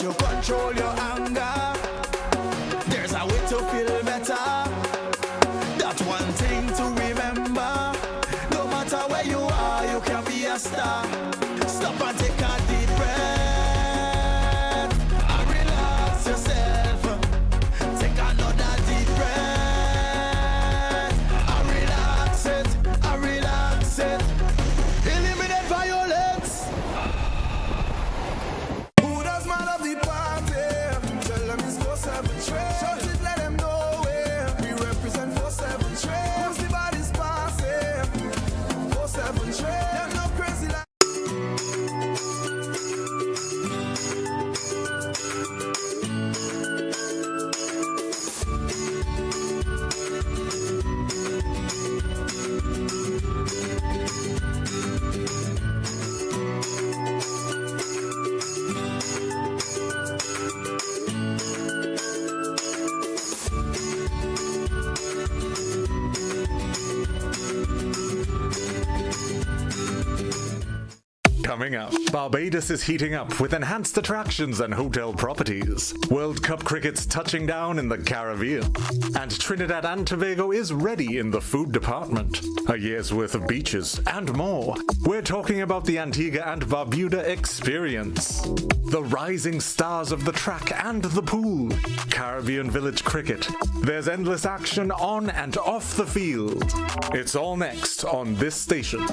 but you control your anger. There's a way to feel better. That's one thing to remember. No matter where you are, you can be a star. Stop and take a deep breath and relax yourself. Take another deep breath and relax it, and relax it. Eliminate violence. Who does man of the party? Tell them it's 4-7 trade. Shout it, let them know it. We represent 4-7 trade. Who's the body's passing? 4-7 trade. Them no crazy like. Coming up, Barbados is heating up with enhanced attractions and hotel properties. World Cup cricket's touching down in the Caribbean. And Trinidad and Tobago is ready in the food department. A year's worth of beaches and more. We're talking about the Antigua and Barbuda experience. The rising stars of the track and the pool. Caribbean Village cricket. There's endless action on and off the field. It's all next on this station.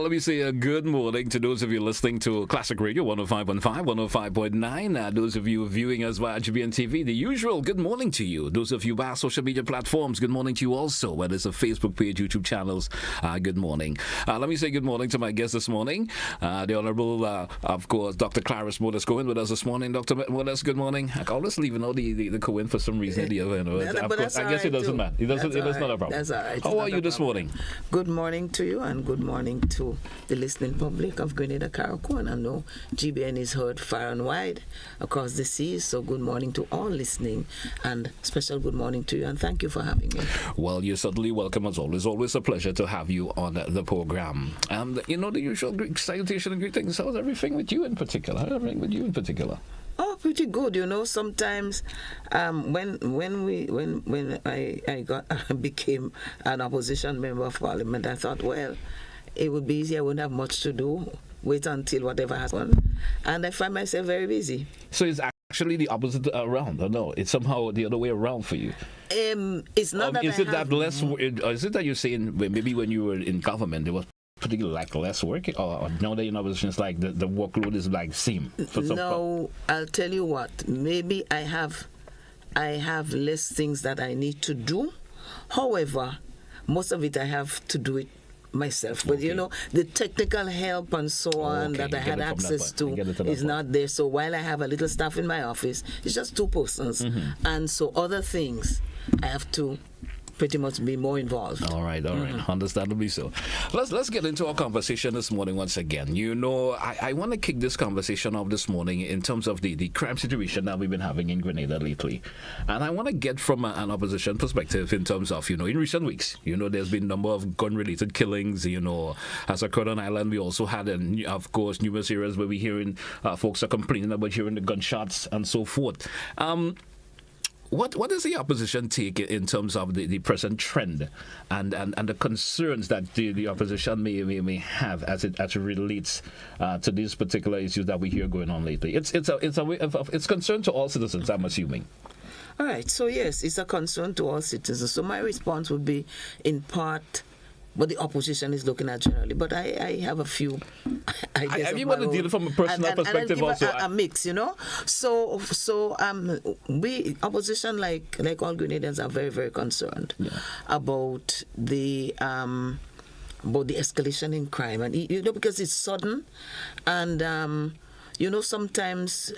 Let me say a good morning to those of you listening to Classic Radio 105.5, 105.9. Those of you viewing us via GBN TV, the usual good morning to you. Those of you via social media platforms, good morning to you also. Whether it's a Facebook page, YouTube channels, good morning. Let me say good morning to my guest this morning, the Honorable, of course, Dr. Clarice Modeste Cohen with us this morning. Dr. Modeste, good morning. I always leaving out the Cohen for some reason. Of course, I guess it doesn't matter. It doesn't. It's not a problem. That's all right. How are you this morning? Good morning to you and good morning to the listening public of Grenada, Carriacou. I know GBN is heard far and wide across the seas, so good morning to all listening and special good morning to you and thank you for having me. Well, you're certainly welcome as always. Always a pleasure to have you on the program. And the usual Greek salutation and greetings. How's everything with you in particular? Oh, pretty good. Sometimes when I became an opposition member of parliament, I thought, well, it would be easy. I wouldn't have much to do. Wait until whatever happens. And I find myself very busy. So it's actually the opposite around, or no? It's somehow the other way around for you. It's not that is it that you're saying maybe when you were in government there was particularly like less work, or now that you're in opposition, it's like the workload is like same? No, I'll tell you what. Maybe I have less things that I need to do. However, most of it I have to do it myself. But the technical help and so on that I had access to is not there. So while I have a little staff in my office, it's just two persons. Mm-hmm. And so other things I have to pretty much be more involved. All right. Understandably so. Let's get into our conversation this morning once again. I want to kick this conversation off this morning in terms of the crime situation that we've been having in Grenada lately. And I want to get from an opposition perspective in terms of, in recent weeks, there's been a number of gun-related killings, as occurred on Island. We also had, of course, numerous areas where we're hearing folks are complaining about hearing the gunshots and so forth. What is the opposition take in terms of the present trend and the concerns that the opposition may have as it relates to these particular issues that we hear going on lately? It's concern to all citizens, I'm assuming. All right. So yes, it's a concern to all citizens. So my response would be in part what the opposition is looking at generally. But I have a few ideas. I want to deal from a personal perspective and also. A mix, So we opposition like all Grenadians are very, very concerned about the escalation in crime, and because it's sudden, and sometimes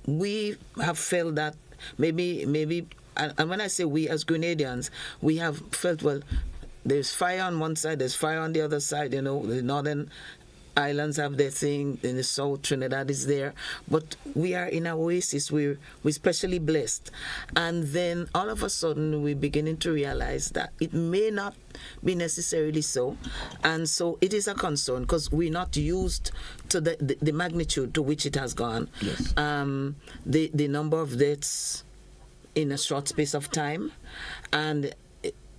we have felt that maybe, and when I say we as Grenadians, we have felt, well, there's fire on one side, there's fire on the other side. The northern islands have their thing, in the south Trinidad is there, but we are in an oasis. We're especially blessed. And then all of a sudden we're beginning to realize that it may not be necessarily so, and so it is a concern because we're not used to the magnitude to which it has gone. Yes. The number of deaths in a short space of time, and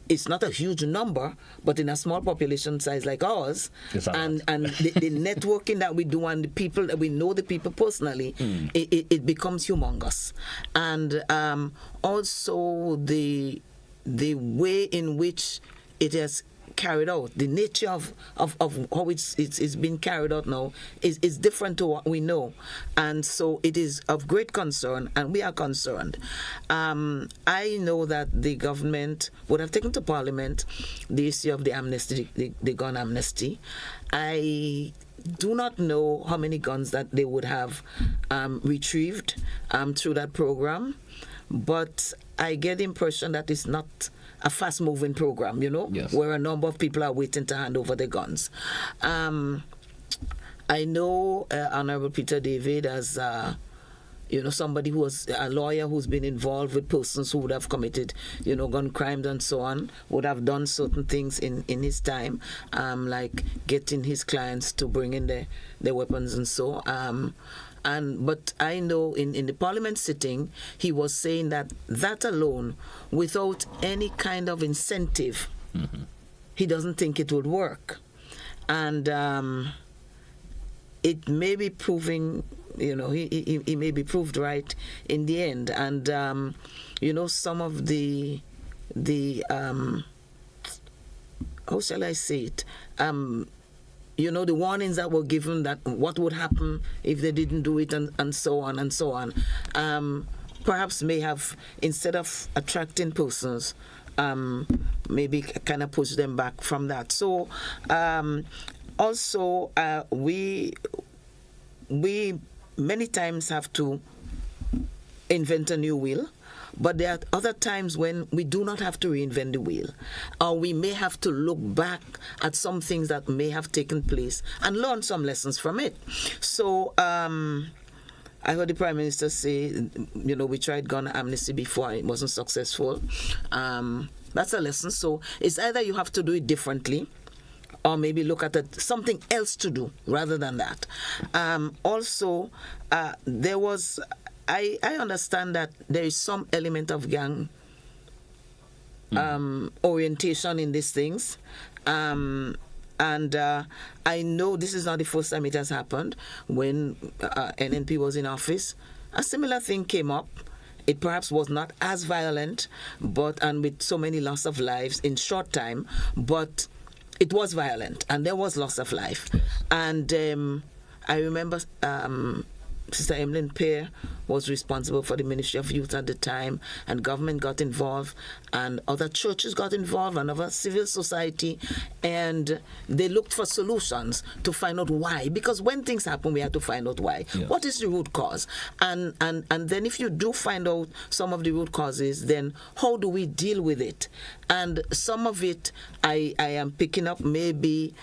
it's not a huge number, but in a small population size like ours, and the networking that we do and the people that we know, the people personally, it becomes humongous. And also the way in which it has carried out, the nature of how it's been carried out now is different to what we know, and so it is of great concern, and we are concerned. I know that the government would have taken to Parliament the issue of the amnesty, the gun amnesty. I do not know how many guns that they would have retrieved through that program, but I get the impression that it's not a fast-moving program, Yes. where a number of people are waiting to hand over their guns. I know Honorable Peter David as somebody who was a lawyer who's been involved with persons who would have committed, gun crimes and so on, would have done certain things in his time, like getting his clients to bring in their weapons and so. But I know in the Parliament sitting, he was saying that alone, without any kind of incentive, he doesn't think it would work. And it may be proving, he may be proved right in the end. And, some of the how shall I say it? The warnings that were given, that what would happen if they didn't do it, and so on and so on, perhaps may have, instead of attracting persons, maybe kind of push them back from that. So also we many times have to invent a new wheel. But there are other times when we do not have to reinvent the wheel, or we may have to look back at some things that may have taken place and learn some lessons from it. So I heard the Prime Minister say, we tried gun amnesty before, it wasn't successful. That's a lesson. So it's either you have to do it differently, or maybe look at something else to do rather than that. Also, there was... I understand that there is some element of gang orientation in these things. And I know this is not the first time it has happened. When NNP was in office, a similar thing came up. It perhaps was not as violent, and with so many loss of lives in short time, but it was violent, and there was loss of life. And I remember... Sister Emlyn Pear was responsible for the Ministry of Youth at the time, and government got involved, and other churches got involved, and other civil society, and they looked for solutions to find out why. Because when things happen, we have to find out why. Yeah. What is the root cause? And then if you do find out some of the root causes, then how do we deal with it? And some of it I am picking up maybe,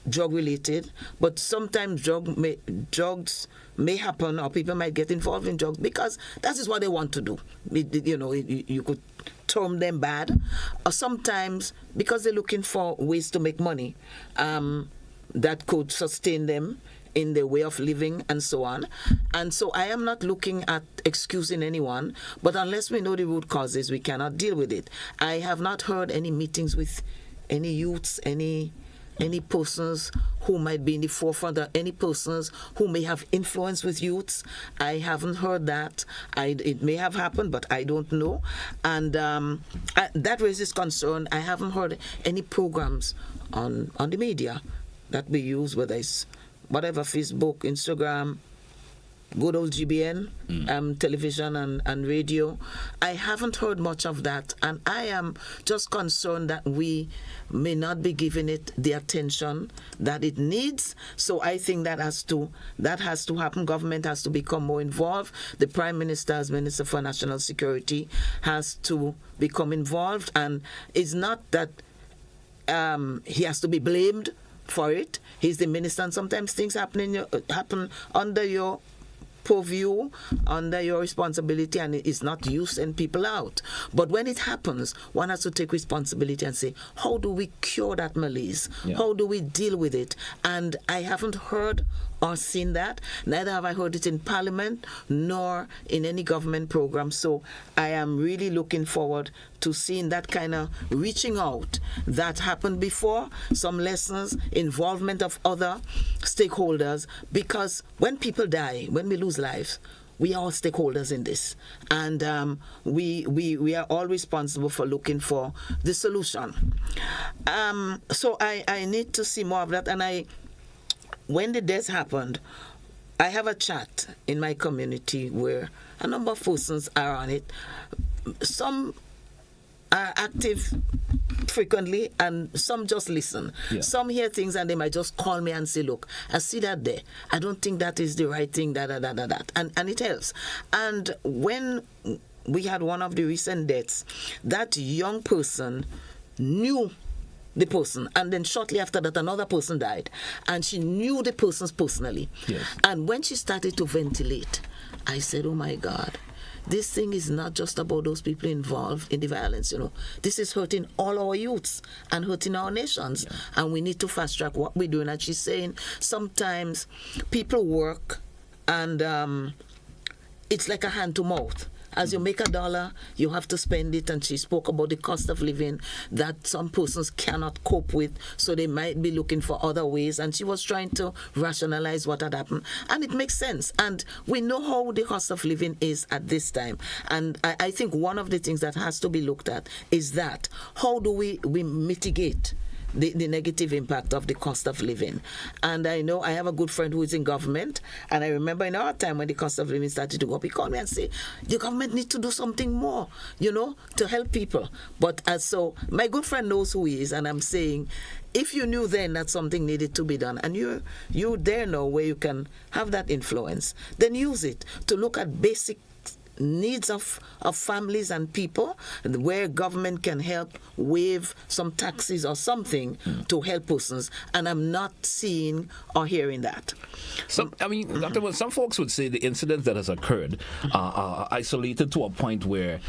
drug-related, but sometimes drugs may happen, or people might get involved in drugs because that is what they want to do. You could term them bad, or sometimes because they're looking for ways to make money that could sustain them in their way of living and so on. And so I am not looking at excusing anyone, but unless we know the root causes, we cannot deal with it. I have not heard any meetings with any youths, any persons who might be in the forefront, or any persons who may have influence with youths. I haven't heard that. It may have happened, but I don't know. And that raises concern. I haven't heard any programs on the media that we use, whether it's whatever, Facebook, Instagram, good old GBN, television and radio. I haven't heard much of that, and I am just concerned that we may not be giving it the attention that it needs. So I think that has to happen. Government has to become more involved. The Prime Minister, as Minister for National Security, has to become involved. And it's not that he has to be blamed for it. He's the minister, and sometimes things happen under your purview, under your responsibility, and it's not you send people out. But when it happens, one has to take responsibility and say, how do we cure that malaise? Yeah. How do we deal with it? And I haven't heard or seen that. Neither have I heard it in Parliament nor in any government program. So I am really looking forward to seeing that kind of reaching out that happened before, some lessons, involvement of other stakeholders, because when people die, when we lose lives, we are all stakeholders in this, and we are all responsible for looking for the solution. So I need to see more of that, and when the death happened, I have a chat in my community where a number of persons are on it. Some are active frequently, and some just listen. Yeah. Some hear things and they might just call me and say, look, I see that there. I don't think that is the right thing, that. And it helps. And when we had one of the recent deaths, that young person knew the person, and then shortly after that another person died, and she knew the persons personally. Yes. And when she started to ventilate, I said, oh my God, this thing is not just about those people involved in the violence, This is hurting all our youths and hurting our nations. Yeah. And we need to fast track what we're doing. And she's saying sometimes people work and it's like a hand to mouth. As you make $1, you have to spend it. And she spoke about the cost of living that some persons cannot cope with, so they might be looking for other ways. And she was trying to rationalize what had happened. And it makes sense. And we know how the cost of living is at this time. And I think one of the things that has to be looked at is that how do we mitigate the negative impact of the cost of living. And I know I have a good friend who is in government, and I remember in our time when the cost of living started to go up, he called me and said, the government needs to do something more, to help people. But so my good friend knows who he is, and I'm saying, if you knew then that something needed to be done, and you there know where you can have that influence, then use it to look at basic needs of families and people, where government can help waive some taxes or something to help persons, and I'm not seeing or hearing that. Dr. Wood, some folks would say the incidents that has occurred are isolated to a point where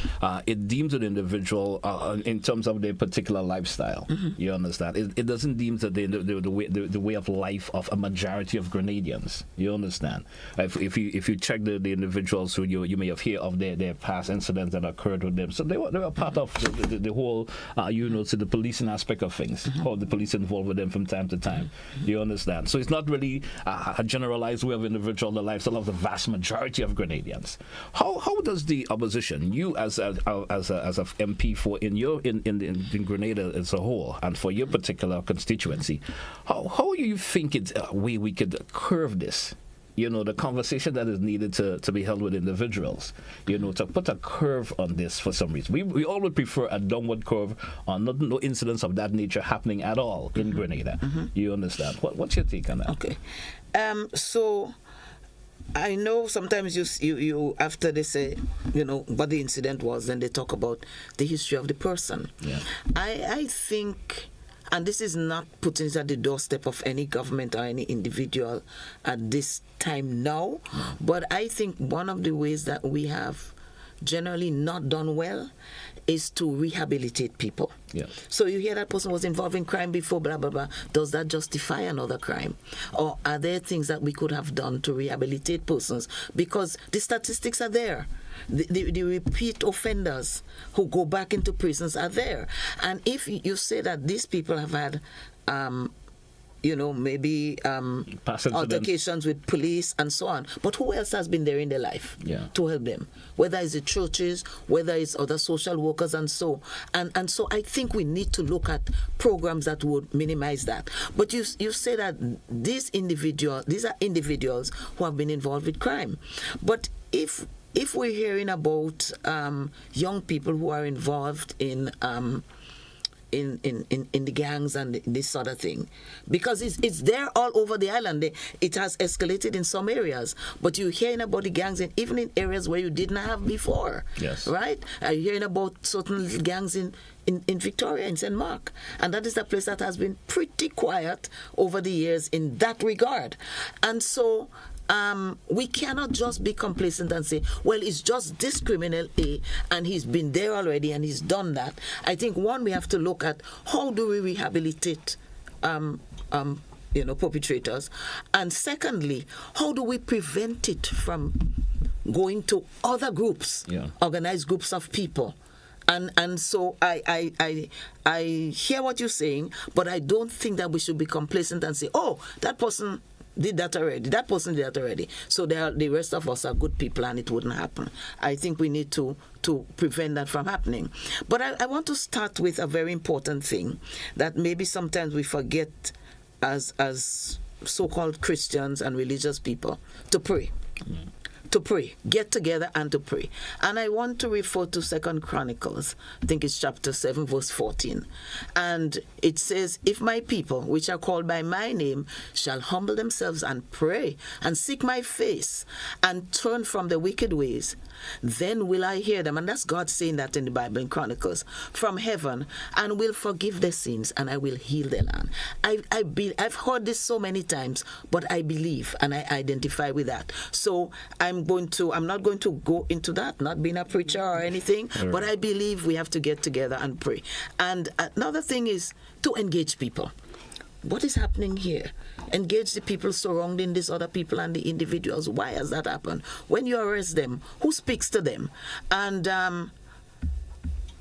it deems an individual in terms of their particular lifestyle. You understand? It doesn't deem that the way of life of a majority of Grenadians. You understand? If you check the individuals who you may have heard of their past incidents that occurred with them, so they were part of the whole the policing aspect of things, how the police involved with them from time to time. You understand? So it's not really a generalized way of individual the lifestyle of the vast majority of Grenadians. How does the opposition, you as a MP for in Grenada as a whole, and for your particular constituency, how do you think we could curve this? The conversation that is needed to be held with individuals, to put a curve on this for some reason. We all would prefer a downward curve on no incidents of that nature happening at all in Grenada. You understand? What's your take on that? Okay. So I know sometimes you after they say, what the incident was, then they talk about the history of the person. Yeah. I think, and this is not putting it at the doorstep of any government or any individual at this time now, but I think one of the ways that we have generally not done well is to rehabilitate people. Yeah. So you hear that person was involved in crime before, blah, blah, blah. Does that justify another crime? Or are there things that we could have done to rehabilitate persons? Because the statistics are there. The repeat offenders who go back into prisons are there. And if you say that these people have had maybe altercations with police and so on. But who else has been there in their life to help them? Whether it's the churches, whether it's other social workers and so. And so I think we need to look at programs that would minimize that. But you say that these are individuals who have been involved with crime. But if we're hearing about young people who are involved in in the gangs and this sort of thing, because it's there all over the island. It has escalated in some areas, but you're hearing about the gangs even in areas where you didn't have before. Yes. Right? Are you hearing about certain little gangs in Victoria, in St. Mark? And that is a place that has been pretty quiet over the years in that regard. And so we cannot just be complacent and say, well, it's just this criminal A, and he's been there already and he's done that. I think, one, we have to look at how do we rehabilitate perpetrators, and secondly, how do we prevent it from going to other groups, organized groups of people. And so I hear what you're saying, but I don't think that we should be complacent and say, oh, that person did that already. That person did that already. So the rest of us are good people and it wouldn't happen. I think we need to prevent that from happening. But I want to start with a very important thing that maybe sometimes we forget as so-called Christians and religious people, to pray. To pray, get together and to pray. And I want to refer to 2 Chronicles, I think it's chapter 7, verse 14. And it says, if my people, which are called by my name, shall humble themselves and pray and seek my face and turn from the wicked ways, then will I hear them. And that's God saying that in the Bible, in Chronicles, from heaven, and will forgive their sins, and I will heal their land. I've heard this so many times, but I believe and I identify with that. So I'm not going to go into that, not being a preacher or anything, but I believe we have to get together and pray. And another thing is to engage people. What is happening here? Engage the people surrounding these other people and the individuals. Why has that happened? When you arrest them, who speaks to them? And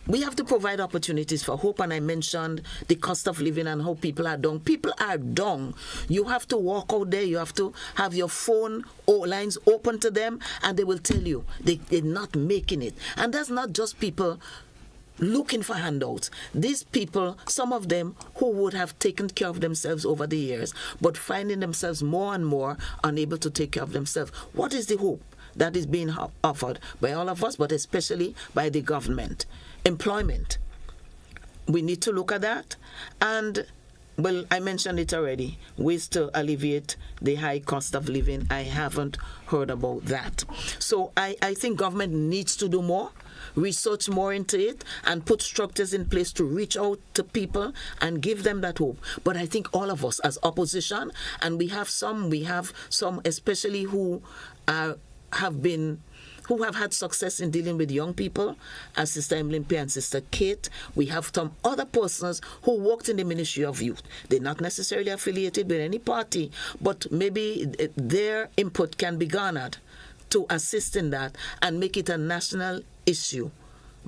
we have to provide opportunities for hope, and I mentioned the cost of living and how people are down. People are down. You have to walk out there. You have to have your phone lines open to them, and they will tell you they're not making it. And that's not just people looking for handouts. These people, some of them who would have taken care of themselves over the years, but finding themselves more and more unable to take care of themselves. What is the hope that is being offered by all of us, but especially by the government? Employment. We need to look at that. And, well, I mentioned it already, ways to alleviate the high cost of living. I haven't heard about that. So I think government needs to do more, research more into it, and put structures in place to reach out to people and give them that hope. But I think all of us as opposition, and we have some especially who have had success in dealing with young people, as Sister Olympia and Sister Kate. We have some other persons who worked in the Ministry of Youth. They're not necessarily affiliated with any party, but maybe their input can be garnered to assist in that and make it a national issue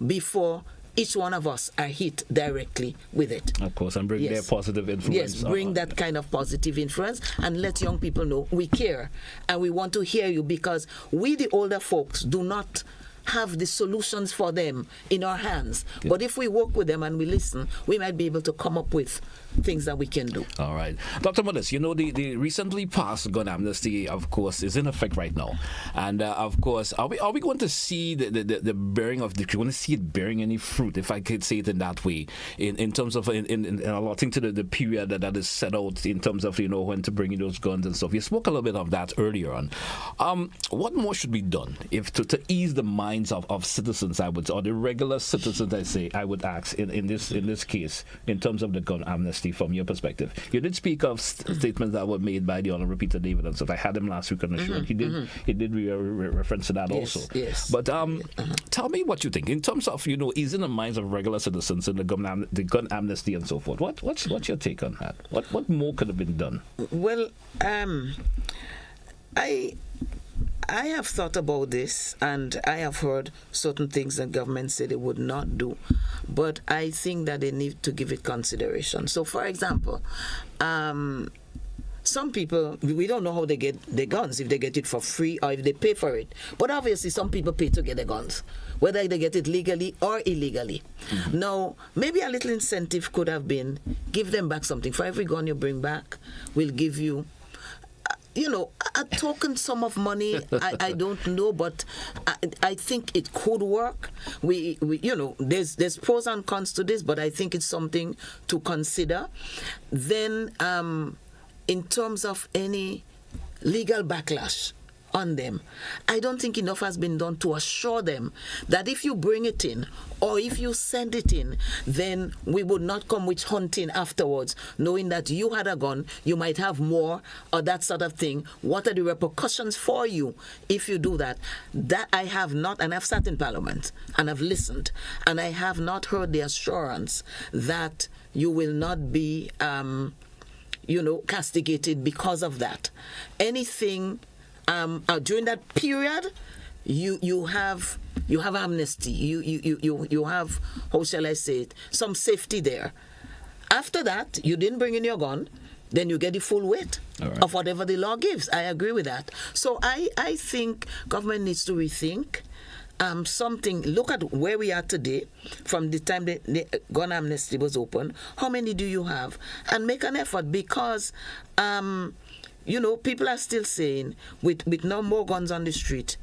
before each one of us are hit directly with it. Of course, and bring their positive influence. Yes, bring that kind of positive influence and let young people know we care and we want to hear you, because we, the older folks, do not have the solutions for them in our hands. Yeah. But if we work with them and we listen, we might be able to come up with things that we can do. All right. Dr. Modeste, the recently passed gun amnesty, of course, is in effect right now. And, of course, are we going to see the bearing of the... want to see it bearing any fruit, if I could say it in that way, in terms of in allotting to the period that is set out in terms of, when to bring in those guns and stuff. You spoke a little bit of that earlier on. What more should be done to ease the minds of citizens, or the regular citizens, I would ask in this case, in terms of the gun amnesty from your perspective? You did speak of statements that were made by the Honorable Peter David and stuff. I had him last week on the show. And he did reference to that also. Yes. But tell me what you think in terms of easing the minds of regular citizens in the gun amnesty and so forth. What's your take on that? What more could have been done? Well, I have thought about this, and I have heard certain things that government said they would not do, but I think that they need to give it consideration. So, for example, some people, we don't know how they get their guns, if they get it for free or if they pay for it. But obviously, some people pay to get their guns, whether they get it legally or illegally. Mm-hmm. Now, maybe a little incentive could have been, give them back something. For every gun you bring back, we'll give you a token sum of money, I don't know, but I think it could work. There's pros and cons to this, but I think it's something to consider. Then, in terms of any legal backlash on them, I don't think enough has been done to assure them that if you bring it in or if you send it in, then we would not come witch hunting afterwards, knowing that you had a gun, you might have more, or that sort of thing. What are the repercussions for you if you do that? That I have not, and I've sat in Parliament and I've listened, and I have not heard the assurance that you will not be castigated because of that. Anything during that period, you have amnesty. You have, how shall I say it, some safety there. After that, you didn't bring in your gun, then you get the full weight of whatever the law gives. I agree with that. So I think government needs to rethink something. Look at where we are today from the time the gun amnesty was open. How many do you have? And make an effort, because people are still saying with no more guns on the street,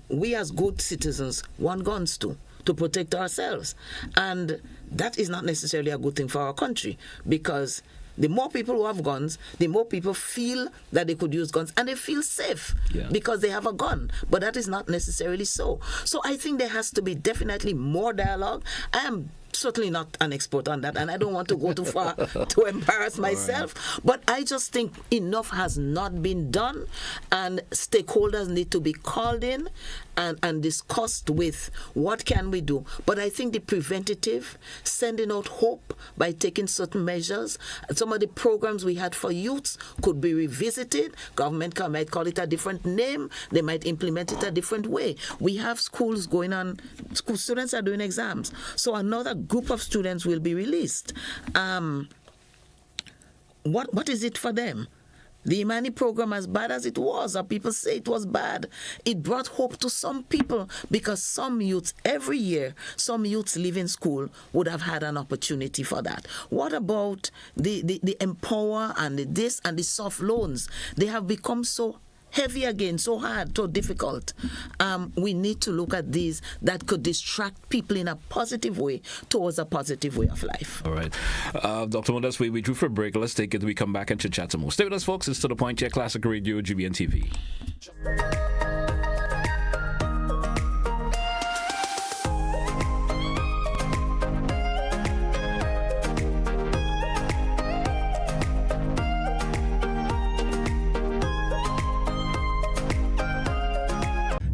we as good citizens want guns to protect ourselves. And that is not necessarily a good thing for our country, because the more people who have guns, the more people feel that they could use guns, and they feel safe because they have a gun. But that is not necessarily so. So I think there has to be definitely more dialogue. I am certainly not an expert on that, and I don't want to go too far to embarrass myself. But I just think enough has not been done, and stakeholders need to be called in and discussed with what can we do. But I think the preventative, sending out hope by taking certain measures, some of the programs we had for youths could be revisited. Government might call it a different name. They might implement it a different way. We have schools going on. School students are doing exams. So another group of students will be released. What is it for them? The Imani program, as bad as it was, or people say it was bad, it brought hope to some people, because some youths, every year, some youths leaving school would have had an opportunity for that. What about the Empower and this and the soft loans? They have become so heavy again, so hard, so difficult. We need to look at these that could distract people in a positive way towards a positive way of life. All right. Dr. Modeste, we drew for a break. Let's take it. We come back and chit-chat some more. Stay with us, folks. It's To The Point here, Classic Radio, GBN TV.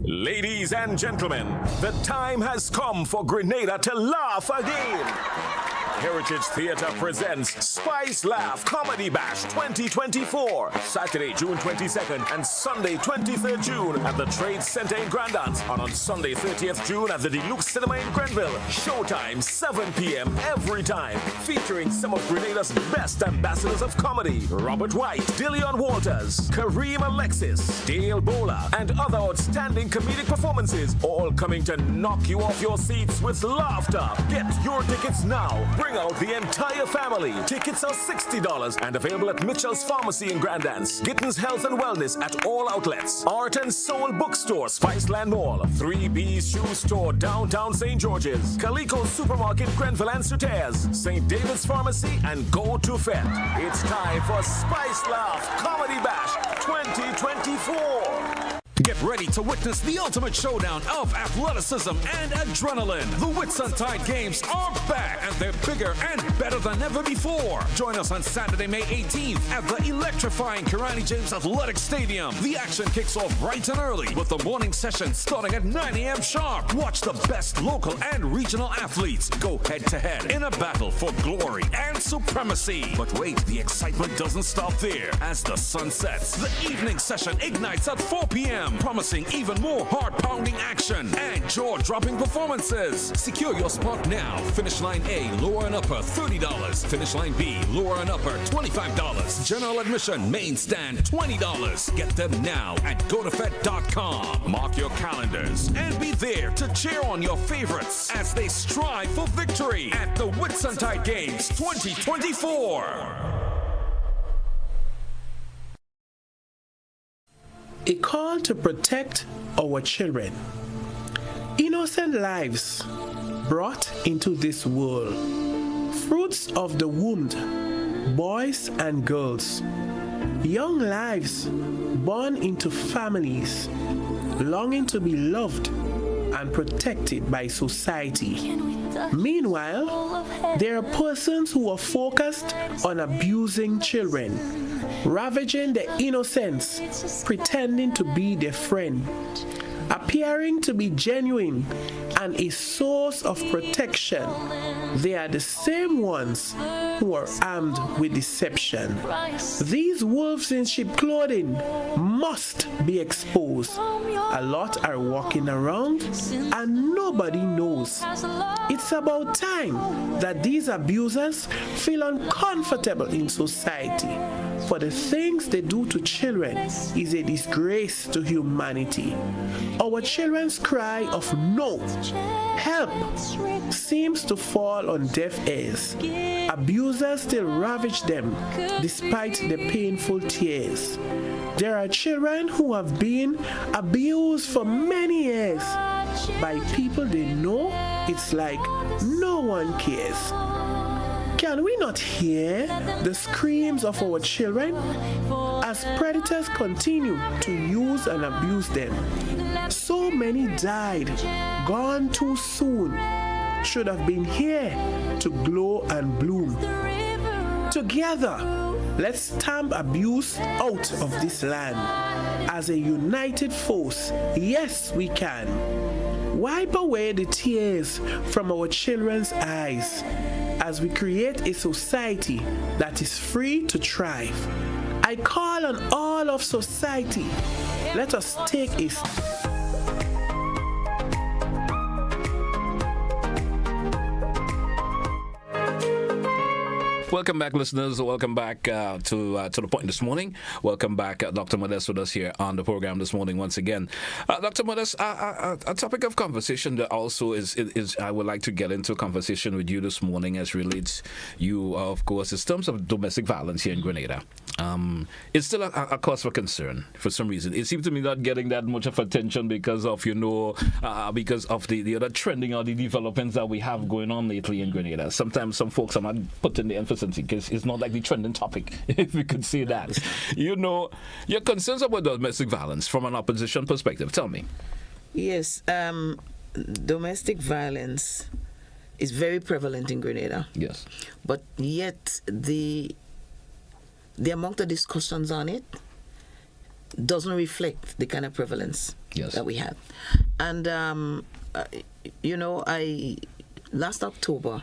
Ladies and gentlemen, the time has come for Grenada to laugh again. Heritage Theatre presents Spice Laugh Comedy Bash 2024, Saturday, June 22nd and Sunday, 23rd June at the Trade Center in Grandance, and on Sunday, 30th June at the Deluxe Cinema in Grenville. Showtime, 7 p.m. every time, featuring some of Grenada's best ambassadors of comedy: Robert White, Dillion Walters, Kareem Alexis, Dale Bola, and other outstanding comedic performances, all coming to knock you off your seats with laughter. Get your tickets now. Bring out the entire family. Tickets are $60 and available at Mitchell's Pharmacy in Grandance, Gittins Health and Wellness at all outlets, Art and Soul Bookstore, Spiceland Mall, 3B's Shoe Store, downtown St. George's, Calico Supermarket, Grenville and Sutairs, St. David's Pharmacy, and Go To Fet. It's time for Spice Laugh Comedy Bash 2024. Get ready to witness the ultimate showdown of athleticism and adrenaline. The Whitsuntide Games are back, and they're bigger and better than ever before. Join us on Saturday, May 18th at the electrifying Kirani James Athletic Stadium. The action kicks off bright and early with the morning session starting at 9 a.m. sharp. Watch the best local and regional athletes go head-to-head in a battle for glory and supremacy. But wait, the excitement doesn't stop there. As the sun sets, the evening session ignites at 4 p.m., promising even more heart-pounding action and jaw-dropping performances. Secure your spot now. Finish line A, lower and upper, $30. Finish line B, lower and upper, $25. General admission, main stand, $20. Get them now at gotofed.com. Mark your calendars and be there to cheer on your favorites as they strive for victory at the Whitsuntide Games 2024. a call to protect our children. Innocent lives brought into this world, fruits of the womb, boys and girls, young lives born into families, longing to be loved and protected by society. Meanwhile, there are persons who are focused on abusing children, ravaging their innocence, pretending to be their friend, appearing to be genuine and a source of protection. They are the same ones who are armed with deception. These wolves in sheep clothing must be exposed. A lot are walking around and nobody knows. It's about time that these abusers feel uncomfortable in society, for the things they do to children is a disgrace to humanity. Our children's cry of no, help, seems to fall on deaf ears. Abusers still ravage them despite the painful tears. There are children who have been abused for many years by people they know. It's like no one cares. Can we not hear the screams of our children as predators continue to use and abuse them? So many died, gone too soon, should have been here to glow and bloom. Together, let's stamp abuse out of this land. As a united force, yes, we can. Wipe away the tears from our children's eyes as we create a society that is free to thrive. I call on all of society. Let us take a Welcome back, listeners. Welcome back to the point this morning. Welcome back, Dr. Modeste, with us here on the program this morning once again. Dr. Modeste, a topic of conversation that also is I would like to get into a conversation with you this morning as relates you, of course, in terms of domestic violence here in Grenada. It's still a cause for concern for some reason. It seems to me not getting that much of attention because of, because of the other trending or the developments that we have going on lately in Grenada. Sometimes some folks are not putting the emphasis because it's not like the trending topic, if we could say that. Your concerns about domestic violence from an opposition perspective. Tell me. Yes, domestic violence is very prevalent in Grenada. Yes. But yet the amount of discussions on it doesn't reflect the kind of prevalence that we have. And, last October,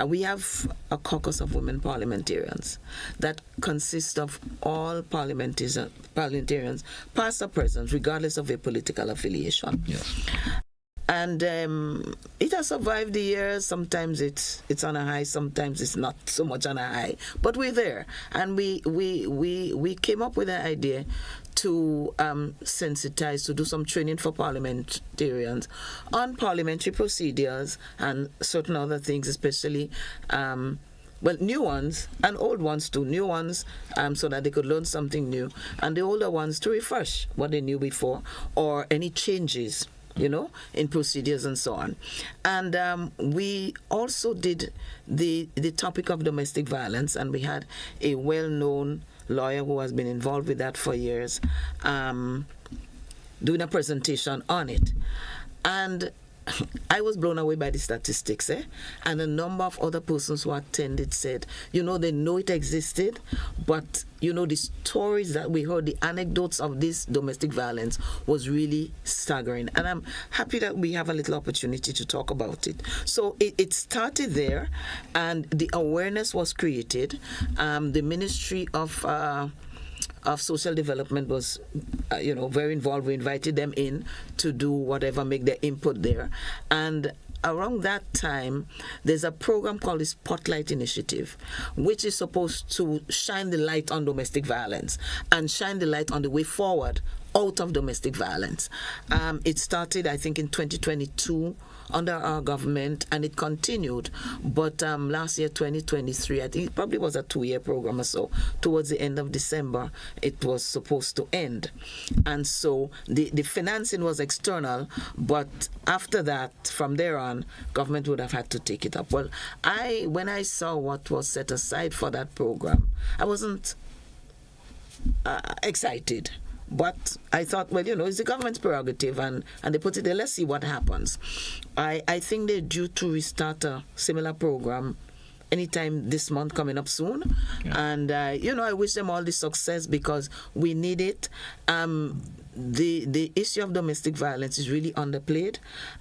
we have a caucus of women parliamentarians that consists of all parliamentarians, past or present, regardless of their political affiliation. Yes. And it has survived the years. Sometimes it's on a high, sometimes it's not so much on a high. But we're there, and we came up with an idea to sensitize, to do some training for parliamentarians on parliamentary procedures and certain other things, especially new ones and old ones too. New ones so that they could learn something new, and the older ones to refresh what they knew before or any changes, in procedures and so on. And we also did the topic of domestic violence, and we had a well-known lawyer who has been involved with that for years doing a presentation on it. And I was blown away by the statistics, and a number of other persons who attended said, they know it existed, but, the stories that we heard, the anecdotes of this domestic violence was really staggering. And I'm happy that we have a little opportunity to talk about it. So it started there, and the awareness was created. The Ministry of Social Development was, very involved. We invited them in to do whatever, make their input there. And around that time, there's a program called the Spotlight Initiative, which is supposed to shine the light on domestic violence and shine the light on the way forward out of domestic violence. It started, I think, in 2022 under our government, and it continued. But last year, 2023, I think it probably was a 2-year program or so. Towards the end of December, it was supposed to end. And so the financing was external, but after that, from there on, government would have had to take it up. Well, when I saw what was set aside for that program, I wasn't excited. But I thought, well, it's the government's prerogative, and they put it there. Let's see what happens. I think they're due to restart a similar program anytime this month coming up soon. Yeah. And, I wish them all the success because we need it. The issue of domestic violence is really underplayed.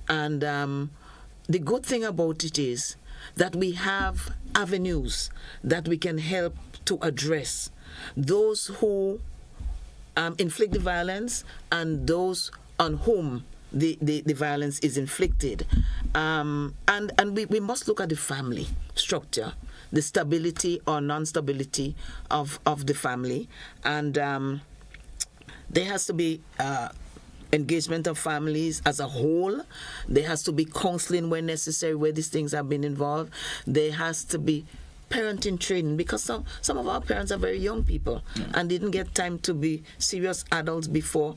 And the good thing about it is that we have avenues that we can help to address those who inflict the violence and those on whom the violence is inflicted. And we must look at the family structure, the stability or non-stability of the family. And there has to be engagement of families as a whole. There has to be counseling where necessary, where these things have been involved. There has to be parenting training, because some of our parents are very young people and didn't get time to be serious adults before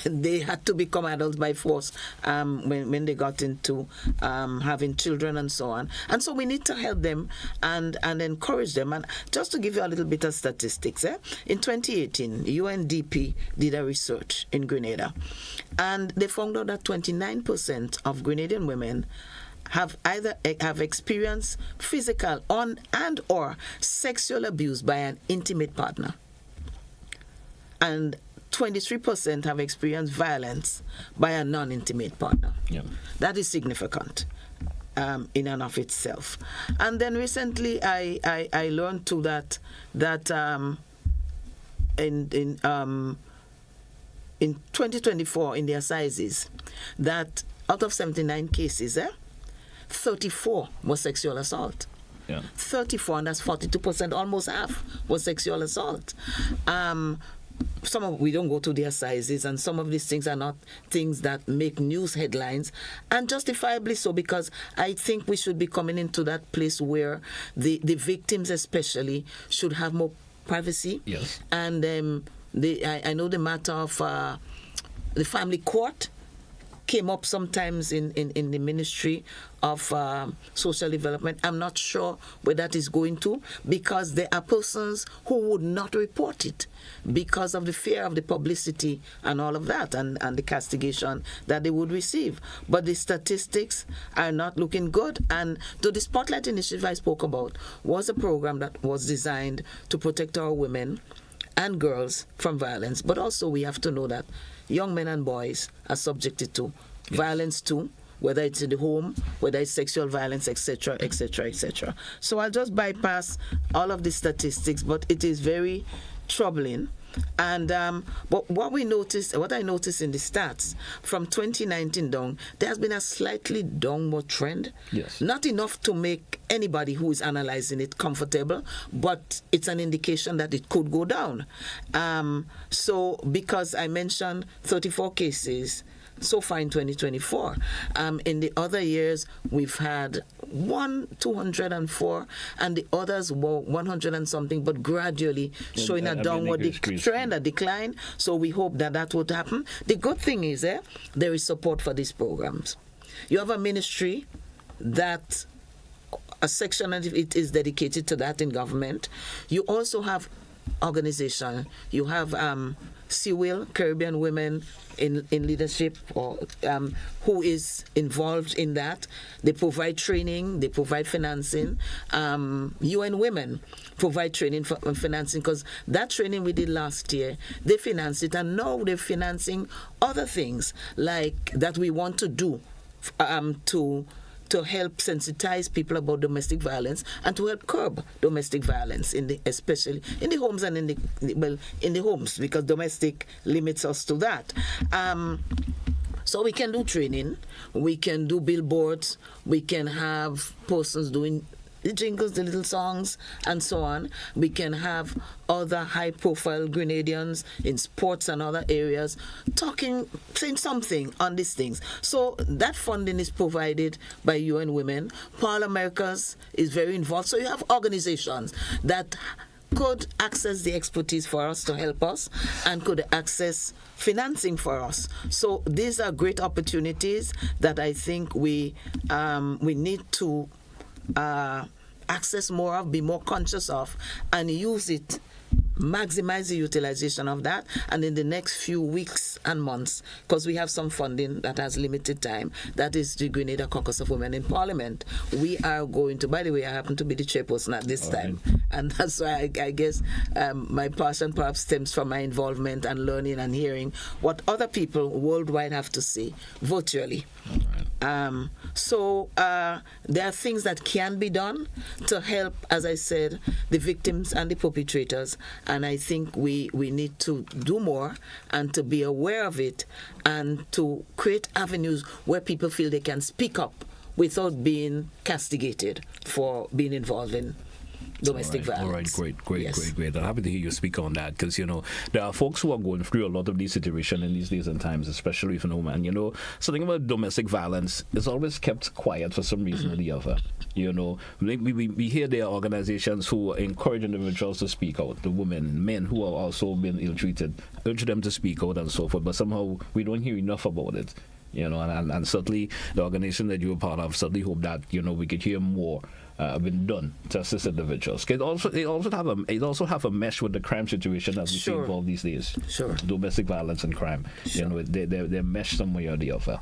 they had to become adults by force when they got into having children and so on. And so we need to help them and encourage them. And just to give you a little bit of statistics, in 2018, UNDP did a research in Grenada, and they found out that 29% of Grenadian women have experienced physical and or sexual abuse by an intimate partner, and 23% have experienced violence by a non-intimate partner. Yeah. That is significant in and of itself. And then recently I learned too that in 2024 in the assizes, that out of 79 cases, 34 was sexual assault. Yeah. 34, and that's 42%, almost half was sexual assault. We don't go to their sizes, and some of these things are not things that make news headlines, and justifiably so, because I think we should be coming into that place where the victims especially should have more privacy. Yes. And I know the matter of the family court came up sometimes in the Ministry of Social Development. I'm not sure where that is going to, because there are persons who would not report it because of the fear of the publicity and all of that, and the castigation that they would receive. But the statistics are not looking good. And the Spotlight Initiative I spoke about was a program that was designed to protect our women and girls from violence. But also we have to know that young men and boys are subjected to violence too, whether it's in the home, whether it's sexual violence, etc., etc., etc. So I'll just bypass all of the statistics, but it is very troubling. And but what I noticed in the stats from 2019 down, there has been a slightly downward trend. Yes. Not enough to make anybody who is analyzing it comfortable, but it's an indication that it could go down. So because I mentioned 34 cases so far in 2024, in the other years we've had 204, and the others were 100 and something, but gradually showing a downward trend, a decline. So we hope that would happen. The good thing is there is support for these programs. You have a ministry that a section of it is dedicated to that in government. You also have organization. You have CWIL, Caribbean Women in Leadership, or who is involved in that. They provide training, they provide financing. UN Women provide training for financing, because that training we did last year, they financed it, and now they're financing other things like that we want to do to help sensitize people about domestic violence and to help curb domestic violence, especially in the homes and in the homes, because domestic limits us to that. So we can do training, we can do billboards, we can have persons doing the jingles, the little songs, and so on. We can have other high-profile Grenadians in sports and other areas saying something on these things. So that funding is provided by UN Women. Paul Americas is very involved. So you have organizations that could access the expertise for us to help us and could access financing for us. So these are great opportunities that I think we need to access more of, be more conscious of, and use it, maximize the utilization of that. And in the next few weeks and months, because we have some funding that has limited time, that is the Grenada Caucus of Women in Parliament. We are going to, by the way, I happen to be the chairperson at this time. And that's why I guess my passion perhaps stems from my involvement and learning and hearing what other people worldwide have to say virtually. So there are things that can be done to help, as I said, the victims and the perpetrators. And I think we need to do more and to be aware of it and to create avenues where people feel they can speak up without being castigated for being involved in domestic violence. All right, great. I'm happy to hear you speak on that, because, there are folks who are going through a lot of these situations in these days and times, especially for women. Something about domestic violence is always kept quiet for some reason or the other. We hear there are organizations who encourage individuals to speak out, the women, men who are also being ill-treated, urge them to speak out and so forth, but somehow we don't hear enough about it. And certainly the organization that you're a part of certainly hope that, we could hear more been done to assist individuals. It also have a mesh with the crime situation as we see involved these days. Sure. Domestic violence and crime. Sure. They're meshed some way or the other.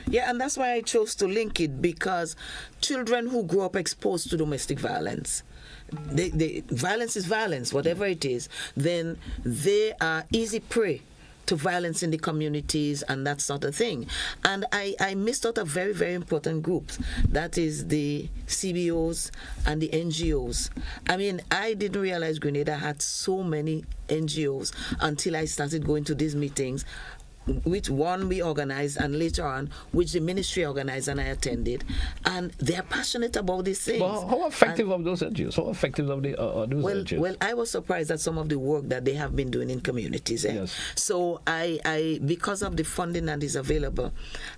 Yeah, and that's why I chose to link it, because children who grow up exposed to domestic violence, violence is violence, whatever it is, then they are easy prey to violence in the communities and that sort of thing. And I missed out a very, very important group. That is the CBOs and the NGOs. I mean, I didn't realize Grenada had so many NGOs until I started going to these meetings, which one we organized and later on which the ministry organized and I attended, and they're passionate about these things. Well, how effective are those NGOs? How effective are those NGOs? Well, I was surprised at some of the work that they have been doing in communities. Yes. So I because of the funding that is available,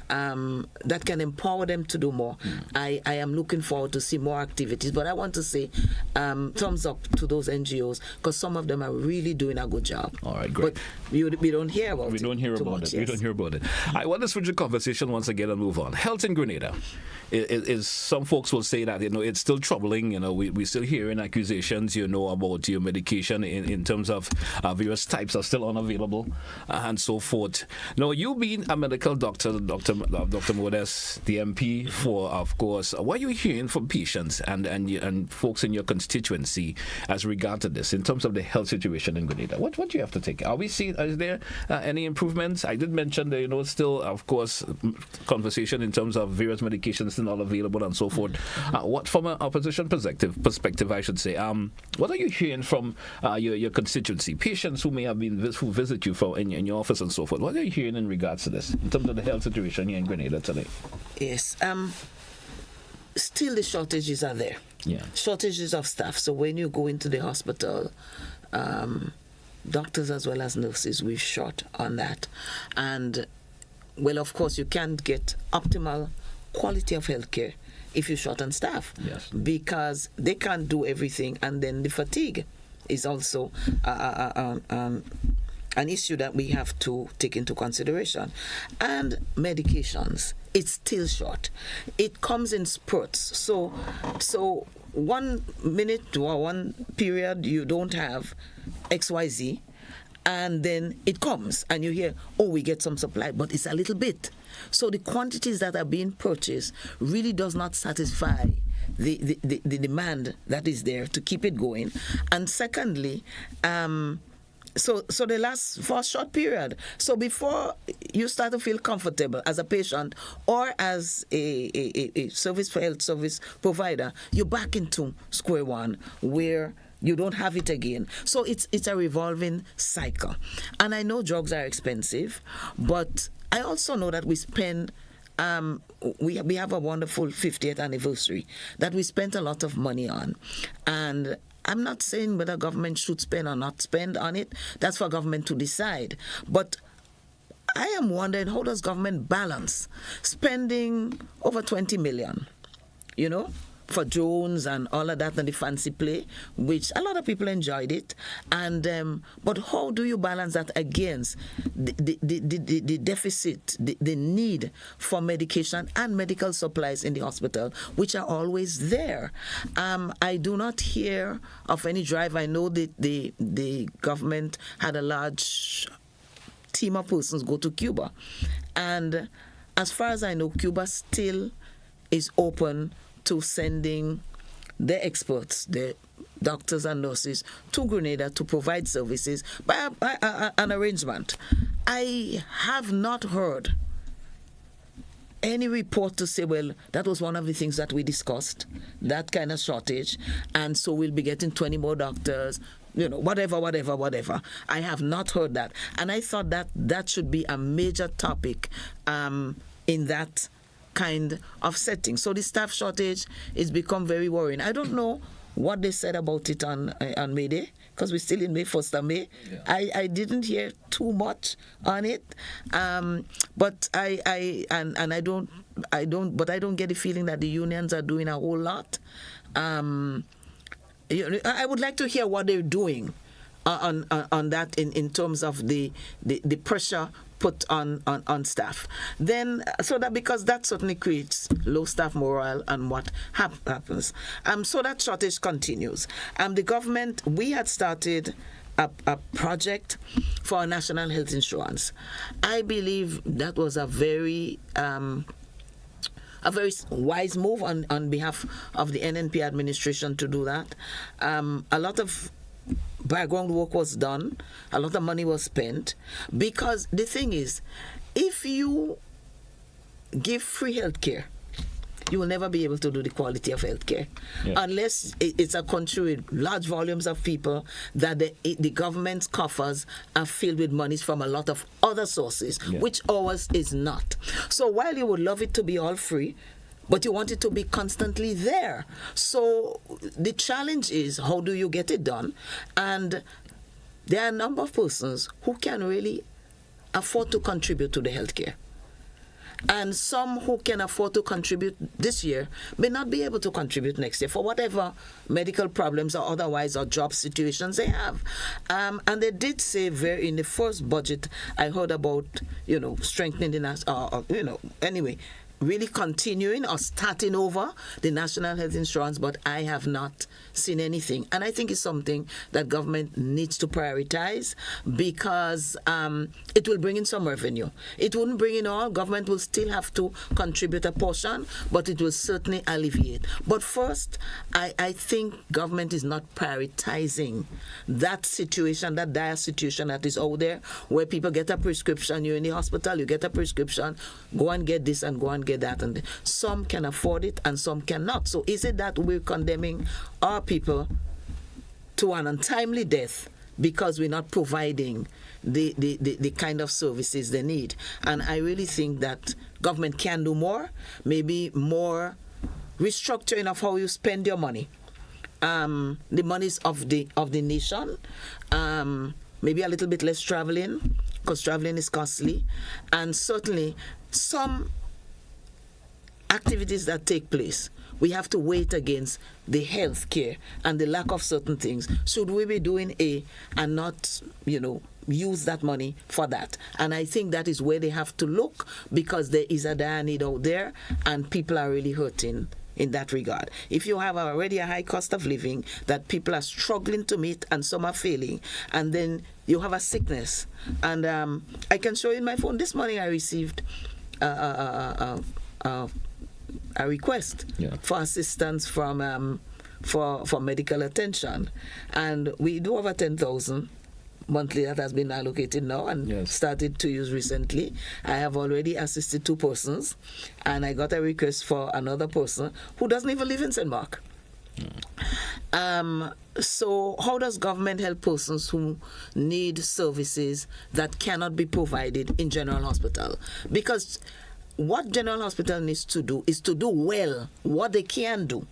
that can empower them to do more. I am looking forward to see more activities, but I want to say thumbs up to those NGOs, because some of them are really doing a good job. All right, great. But we don't hear about it. We don't hear about it. We don't hear about it. I want to switch the conversation once again and move on. Health in Grenada. Is some folks will say that it's still troubling. We still hearing accusations about your medication in terms of various types are still unavailable and so forth. Now, you being a medical doctor, Dr. Modeste, the MP, for of course, what are you hearing from patients and folks in your constituency as regard to this in terms of the health situation in Grenada? What do you have to take? Are we seeing? Is there any improvements? I did mention that still, of course, conversation in terms of various medications not available and so forth. What, from an opposition perspective, I should say, what are you hearing from your constituency, patients who may have been who visit you in your office and so forth? What are you hearing in regards to this in terms of the health situation here in Grenada today? Yes, still the shortages are there. Yeah, shortages of staff. So when you go into the hospital, doctors as well as nurses, we're short on that. And well, of course, you can't get optimal quality of healthcare if you're short on staff. Yes. Because they can't do everything, and then the fatigue is also an issue that we have to take into consideration. And medications, it's still short. It comes in spurts. So 1 minute or 1 period you don't have XYZ, and then it comes and you hear, we get some supply, but it's a little bit. So the quantities that are being purchased really does not satisfy the demand that is there to keep it going. And secondly, so they last for a short period. So before you start to feel comfortable as a patient or as a health service provider, you're back into square one where you don't have it again. So it's a revolving cycle. And I know drugs are expensive, but I also know that we spend we have a wonderful 50th anniversary that we spent a lot of money on. And I'm not saying whether government should spend or not spend on it. That's for government to decide. But I am wondering, how does government balance spending over 20 million, for drones and all of that and the fancy play, which a lot of people enjoyed it. And but how do you balance that against the deficit, the need for medication and medical supplies in the hospital, which are always there? I do not hear of any drive. I know that the government had a large team of persons go to Cuba. And as far as I know, Cuba still is open to sending their experts, their doctors and nurses, to Grenada to provide services by an arrangement. I have not heard any report to say, well, that was one of the things that we discussed, that kind of shortage, and so we'll be getting 20 more doctors, whatever. I have not heard that. And I thought that should be a major topic in that kind of setting. So the staff shortage is become very worrying. I don't know what they said about it on May Day, because we're still in May, 1st of May. Yeah. I didn't hear too much on it, but I don't get the feeling that the unions are doing a whole lot. I would like to hear what they're doing on that in terms of the pressure put on staff. Then, because that certainly creates low staff morale and what happens. So that shortage continues. The government, we had started a project for national health insurance. I believe that was a very wise move on behalf of the NNP administration to do that. A lot of background work was done, a lot of money was spent, because the thing is, if you give free health care, you will never be able to do the quality of health care unless it's a country with large volumes of people that the government's coffers are filled with monies from a lot of other sources, which ours is not. So while you would love it to be all free, but you want it to be constantly there. So the challenge is, how do you get it done? And there are a number of persons who can really afford to contribute to the healthcare. And some who can afford to contribute this year may not be able to contribute next year for whatever medical problems or otherwise or job situations they have. And they did say in the first budget, I heard about, strengthening the anyway, really continuing or starting over the national health insurance, but I have not seen anything. And I think it's something that government needs to prioritize, because it will bring in some revenue. It wouldn't bring in all. Government will still have to contribute a portion, but it will certainly alleviate. But first, I think government is not prioritizing that situation, that dire situation that is out there, where people get a prescription, you're in the hospital, you get a prescription, go and get this and go and get that, and some can afford it and some cannot. So is it that we're condemning our people to an untimely death because we're not providing the kind of services they need? And I really think that government can do more, maybe more restructuring of how you spend your money, the monies of the nation, maybe a little bit less traveling, because traveling is costly, and certainly some activities that take place, we have to wait against the health care and the lack of certain things. Should we be doing and not, use that money for that? And I think that is where they have to look, because there is a dire need out there and people are really hurting in that regard. If you have already a high cost of living that people are struggling to meet and some are failing, and then you have a sickness, and I can show you in my phone, this morning I received a request for assistance from for medical attention, and we do over 10,000 monthly that has been allocated now and started to use recently. I have already assisted 2 persons, and I got a request for another person who doesn't even live in St. Mark. So how does government help persons who need services that cannot be provided in general hospital? Because what General Hospital needs to do is to do well what they can do.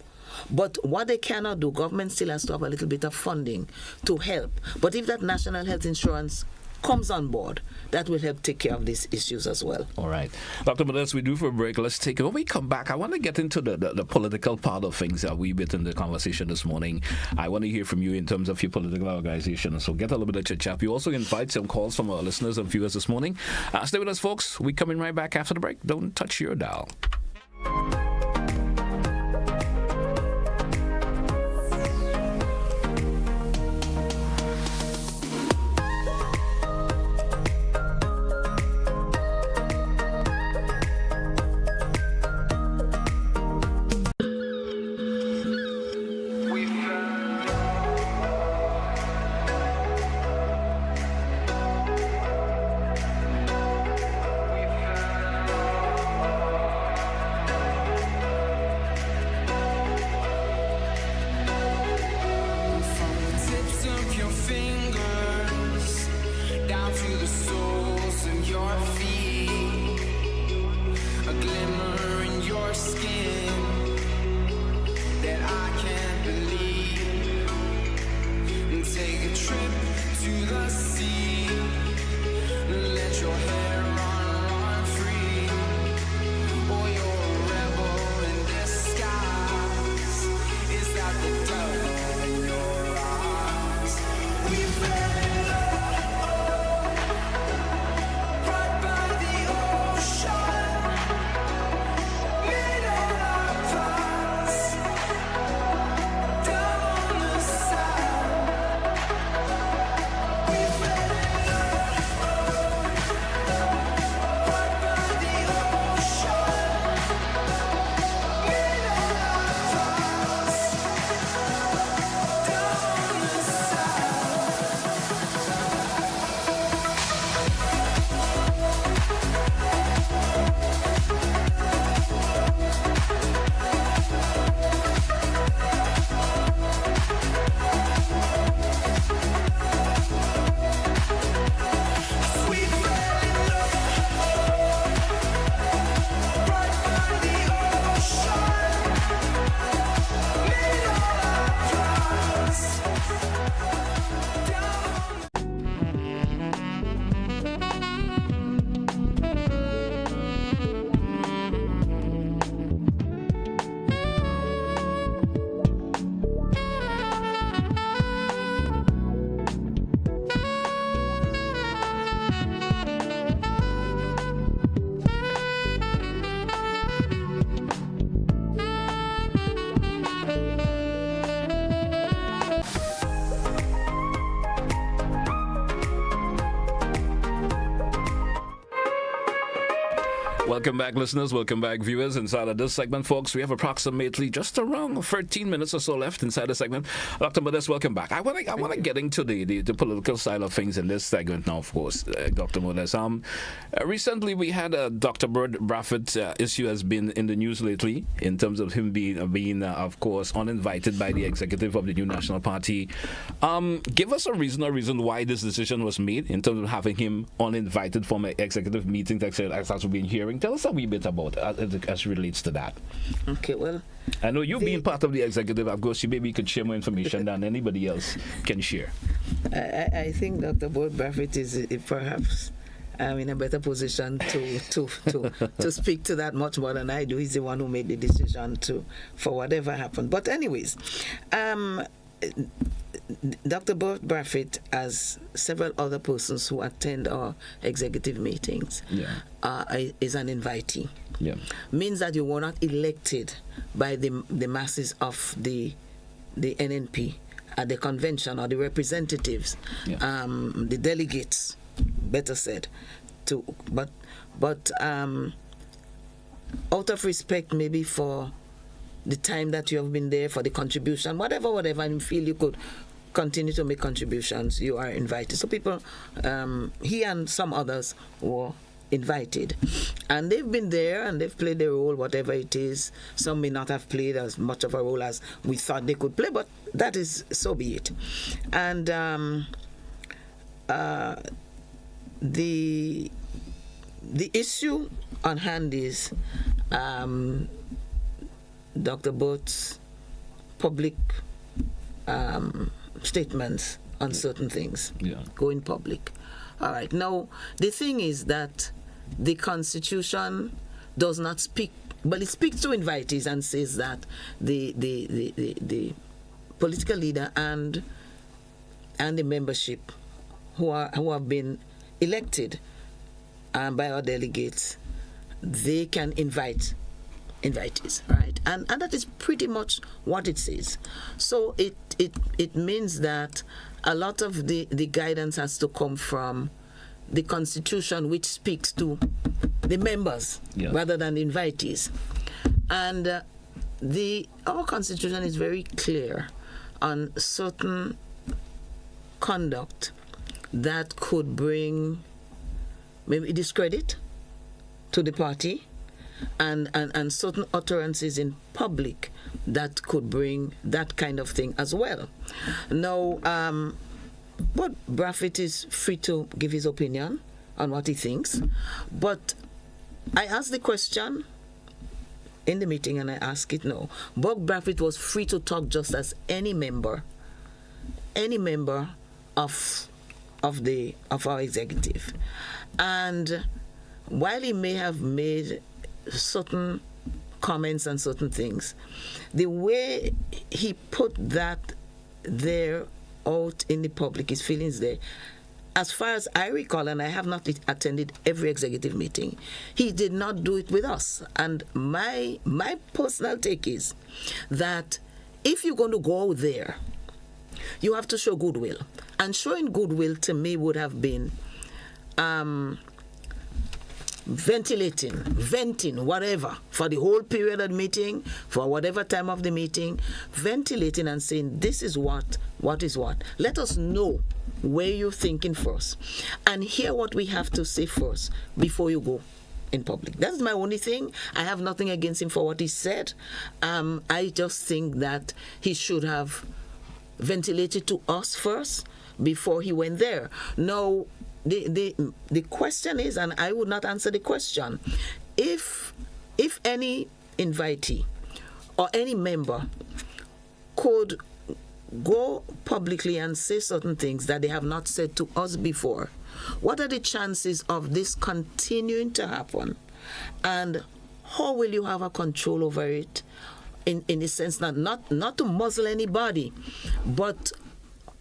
But what they cannot do, government still has to have a little bit of funding to help. But if that national health insurance comes on board, that will help take care of these issues as well. All right. Dr. Modeste, we do for a break. Let's take it. When we come back, I want to get into the political part of things a wee bit in the conversation this morning. I want to hear from you in terms of your political organization. So get a little bit of chit-chat. We also invite some calls from our listeners and viewers this morning. Stay with us, folks. We're coming right back after the break. Don't touch your dial. Welcome back, listeners. Welcome back, viewers. Inside of this segment, folks, we have approximately just around 13 minutes or so left inside the segment. Dr. Modeste, welcome back. I want to get into the political side of things in this segment now, of course, Dr. Modeste. Recently, we had Dr. Bradford issue has been in the news lately in terms of him being of course, uninvited by the executive of the new National Party. Give us a reason why this decision was made in terms of having him uninvited from an executive meeting, as we've been hearing. Tell us a wee bit about as relates to that. Okay, well, I know you being part of the executive, of course, you maybe could share more information than anybody else can share. I think Dr. Bradford is perhaps in a better position to speak to that much more than I do. He's the one who made the decision for whatever happened. But anyways, Dr. Bradford, as several other persons who attend our executive meetings, is an invitee. Yeah. Means that you were not elected by the masses of the NNP at the convention, or the representatives, the delegates, better said, but out of respect maybe for the time that you have been there, for the contribution, whatever, and you feel you could continue to make contributions, you are invited. So people, he and some others were invited, and they've been there and they've played their role, whatever it is. Some may not have played as much of a role as we thought they could play, but that is, so be it. And the issue on hand is Dr. Boat's public statements on certain things, going public. All right. Now, the thing is that the Constitution does not speak, but it speaks to invitees and says that the political leader and the membership who have been elected by our delegates, they can invite invitees, right? And that is pretty much what it says. So it means that a lot of the guidance has to come from the Constitution, which speaks to the members rather than the invitees. And our Constitution is very clear on certain conduct that could bring maybe discredit to the party, and certain utterances in public that could bring that kind of thing as well. Now, but Braffett is free to give his opinion on what he thinks, but I asked the question in the meeting and I ask it now. Bob Braffett was free to talk just as any member of our executive. And while he may have made certain comments and certain things, the way he put that there out in the public, his feelings there, as far as I recall, and I have not attended every executive meeting, he did not do it with us. And my personal take is that if you're going to go out there, you have to show goodwill. And showing goodwill to me would have been venting, whatever, for the whole period of the meeting, for whatever time of the meeting, ventilating and saying, this is what is what. Let us know where you're thinking first, and hear what we have to say first before you go in public. That's my only thing. I have nothing against him for what he said. I just think that he should have ventilated to us first before he went there. Now, the question is, and I would not answer the question, if any invitee or any member could go publicly and say certain things that they have not said to us before, what are the chances of this continuing to happen? And how will you have a control over it in the sense that not to muzzle anybody, but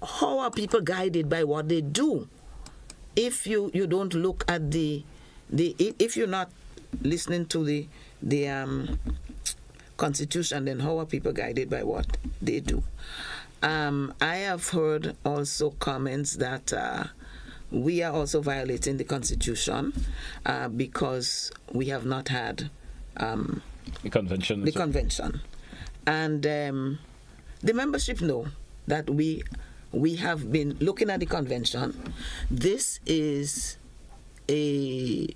how are people guided by what they do? If you don't look at if you're not listening to the Constitution, then how are people guided by what they do? I have heard also comments that we are also violating the Constitution because we have not had the convention. The convention, and the membership know that we have been looking at the convention. This is a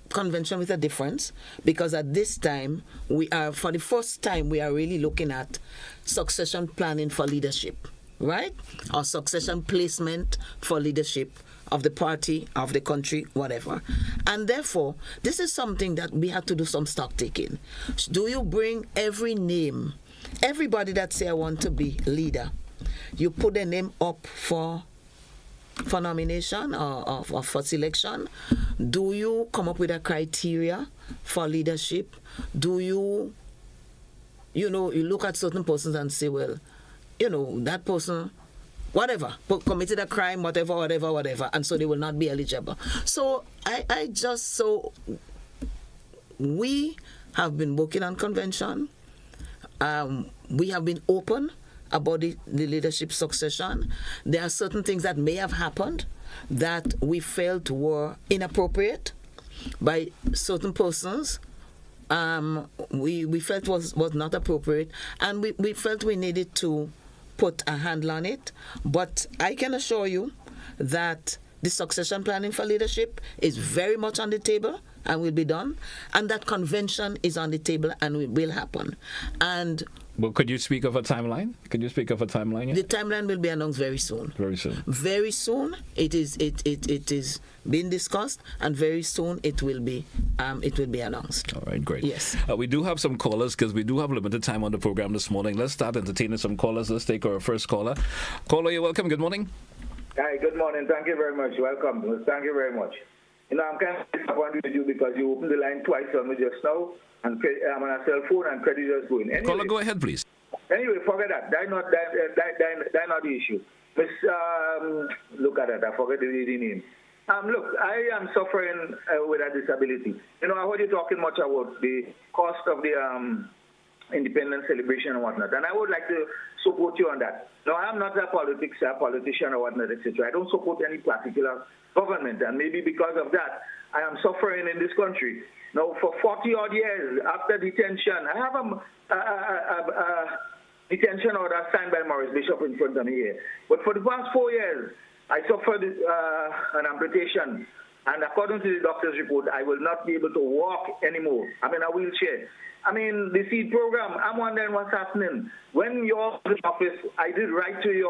convention with a difference, because at this time for the first time we are really looking at succession planning for leadership, right? Or succession placement for leadership of the party, of the country, whatever. And therefore, this is something that we have to do some stock taking. Do you bring every name, everybody that say I want to be leader, you put their name up for nomination or for selection? Do you come up with a criteria for leadership? Do you look at certain persons and say, well, that person, whatever, committed a crime, whatever, and so they will not be eligible. So we have been working on convention. We have been open about the leadership succession. There are certain things that may have happened that we felt were inappropriate by certain persons. We felt was not appropriate, and we felt we needed to put a handle on it. But I can assure you that the succession planning for leadership is very much on the table, and will be done. And that convention is on the table and will happen. And well, could you speak of a timeline? Could you speak of a timeline? The timeline will be announced very soon. Very soon. Very soon. It is being discussed, and very soon it will be announced. All right, great. Yes. We do have some callers because we do have limited time on the program this morning. Let's start entertaining some callers. Let's take our first caller. Caller, you're welcome. Good morning. Hi, good morning. Thank you very much. Welcome. Thank you very much. I'm kind of disappointed with you because you opened the line twice on me just now, and I'm on a cell phone and credit just going. Anyway, caller, go ahead, please. Anyway, forget that. That's not the issue. Miss, look at that. I forget the lady name. Look, I am suffering with a disability. I heard you talking much about the cost of the independence celebration and whatnot, and I would like to support you on that. No, I am not a politician or whatnot, etc. I don't support any particular government, and maybe because of that, I am suffering in this country. Now, for 40-odd years after detention, I have a detention order signed by Maurice Bishop in front of me here. But for the past 4 years, I suffered an amputation, and according to the doctor's report, I will not be able to walk anymore. I'm in a wheelchair. The seed program, I'm wondering what's happening. When you're in office, I did write to you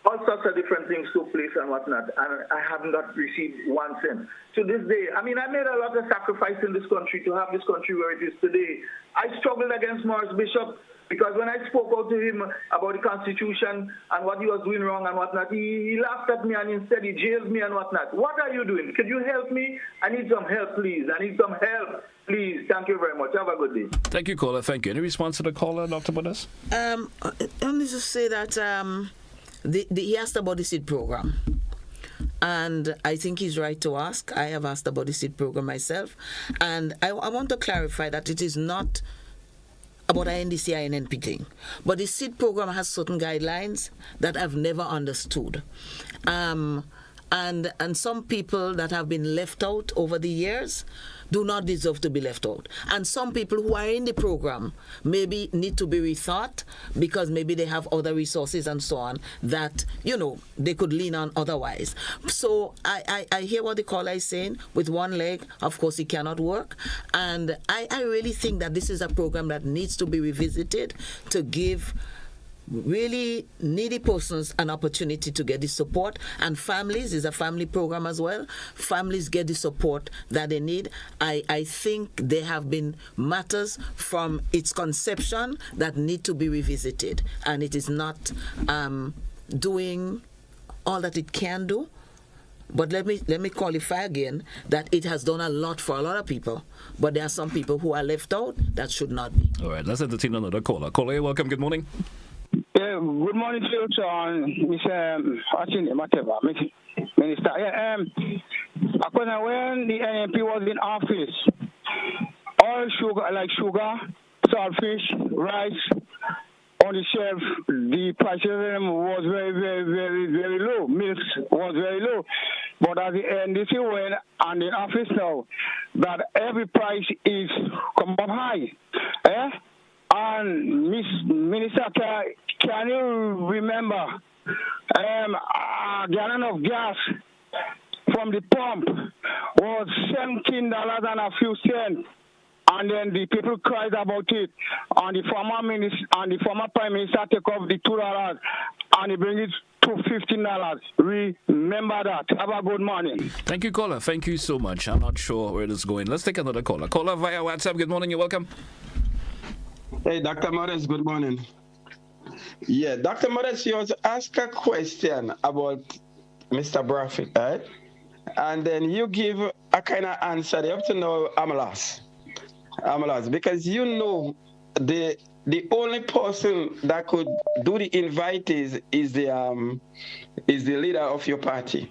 all sorts of different things took place and whatnot, and I have not received one cent. To this day, I made a lot of sacrifice in this country to have this country where it is today. I struggled against Maurice Bishop because when I spoke out to him about the Constitution and what he was doing wrong and whatnot, he laughed at me and instead he jailed me and whatnot. What are you doing? Could you help me? I need some help, please. I need some help, please. Thank you very much. Have a good day. Thank you, caller. Thank you. Any response to the caller, Dr. Modeste? Only to say that he asked about the seed program. And I think he's right to ask. I have asked about the seed program myself. And I want to clarify that it is not about INDCI and NP thing. But the seed program has certain guidelines that I've never understood. And some people that have been left out over the years do not deserve to be left out. And some people who are in the program maybe need to be rethought because maybe they have other resources and so on that, they could lean on otherwise. So I hear what the caller is saying. With one leg, of course, he cannot work. And I really think that this is a program that needs to be revisited to give really needy persons an opportunity to get the support, and families is a family program as well. Families get the support that they need. I think there have been matters from its conception that need to be revisited, and it is not doing all that it can do. But let me qualify again that it has done a lot for a lot of people, but there are some people who are left out that should not be. All right, let's entertain another caller. Caller, you're welcome. Good morning. Good morning to you, Mr. Minister. According when the NMP was in office, all sugar, like sugar, saltfish, rice, on the shelf, the prices was very, very, very, very low. Milk was very low. But at the end, this is when, and in office now, that every price is come up high. And Minister, can you remember a gallon of gas from the pump was $17 and a few cents, and then the people cried about it, and the former Prime Minister took off the $2 and he bring it to $15. Remember that. Have a good morning. Thank you, caller. Thank you so much. I'm not sure where this is going. Let's take another caller. Caller via WhatsApp. Good morning. You're welcome. Hey, Dr. Modeste, good morning. Yeah, Dr. Modeste, you also asked a question about Mr. Brafitt, right? And then you give a kind of answer. You have to know I'm lost. Because the only person that could do the invitees is the leader of your party.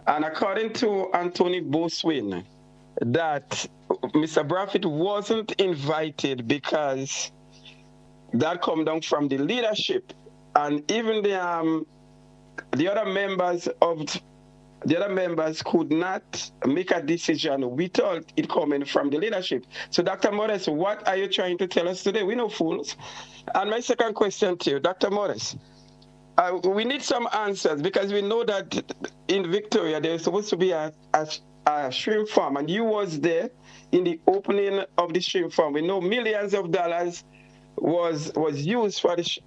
And according to Anthony Boswin, that Mr. Brafitt wasn't invited because that come down from the leadership, and even the other members could not make a decision without it coming from the leadership. So, Dr. Modeste, what are you trying to tell us today? We're no fools. And my second question to you, Dr. Modeste, we need some answers because we know that in Victoria there's supposed to be a shrimp farm, and you was there in the opening of the shrimp farm. We know millions of dollars was used for the